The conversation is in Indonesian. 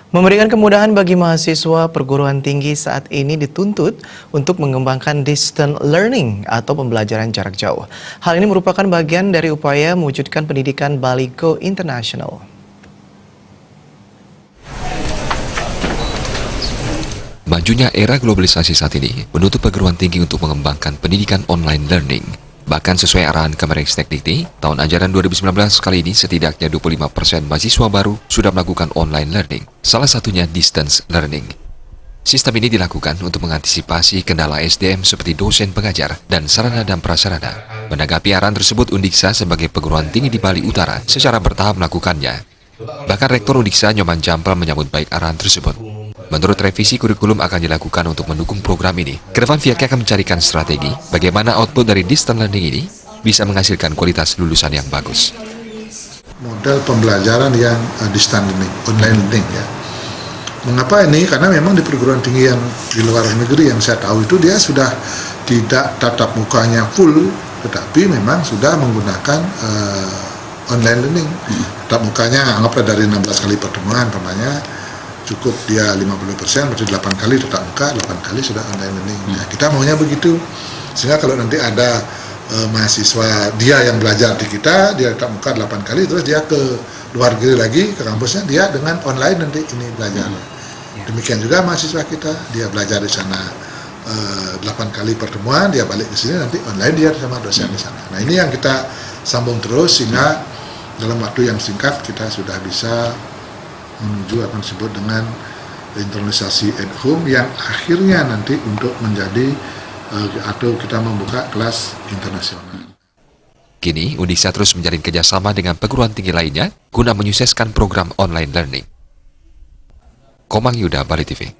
Memberikan kemudahan bagi mahasiswa perguruan tinggi saat ini dituntut untuk mengembangkan distance learning atau pembelajaran jarak jauh. Hal ini merupakan bagian dari upaya mewujudkan pendidikan Bali Go International. Majunya era globalisasi saat ini menuntut perguruan tinggi untuk mengembangkan pendidikan online learning. Bahkan sesuai arahan Kemenristek-Dikti, tahun ajaran 2019 kali ini setidaknya 25% mahasiswa baru sudah melakukan online learning, salah satunya distance learning. Sistem ini dilakukan untuk mengantisipasi kendala SDM seperti dosen pengajar dan sarana dan prasarana. Menanggapi arahan tersebut, Undiksa sebagai perguruan tinggi di Bali Utara secara bertahap melakukannya. Bahkan Rektor Undiksa Nyoman Jampel menyambut baik arahan tersebut. Menurut revisi kurikulum akan dilakukan untuk mendukung program ini. Kedepan pihaknya akan mencarikan strategi bagaimana output dari distance learning ini bisa menghasilkan kualitas lulusan yang bagus. Model pembelajaran yang distance learning, online learning ya. Mengapa ini? Karena memang di perguruan tinggi yang di luar negeri yang saya tahu itu dia sudah tidak tatap mukanya full, tetapi memang sudah menggunakan online learning. Tatap mukanya anggaplah dari 16 kali pertemuan, umpamanya cukup dia 50%, berarti 8 kali tatap muka, 8 kali sudah online learning. Nah, kita maunya begitu, sehingga kalau nanti ada mahasiswa dia yang belajar di kita, dia tatap muka 8 kali, terus dia ke luar negeri lagi, ke kampusnya, dia dengan online nanti ini belajar. Demikian juga mahasiswa kita, dia belajar di sana 8 kali pertemuan, dia balik ke sini, nanti online dia sama dosen di sana. Nah, ini yang kita sambung terus, sehingga dalam waktu yang singkat kita sudah bisa menuju apa disebut dengan internalisasi at home yang akhirnya nanti untuk menjadi atau kita membuka kelas internasional. Kini, Undiksa terus menjalin kerjasama dengan perguruan tinggi lainnya guna menyukseskan program online learning. Komang Yuda, Bali TV.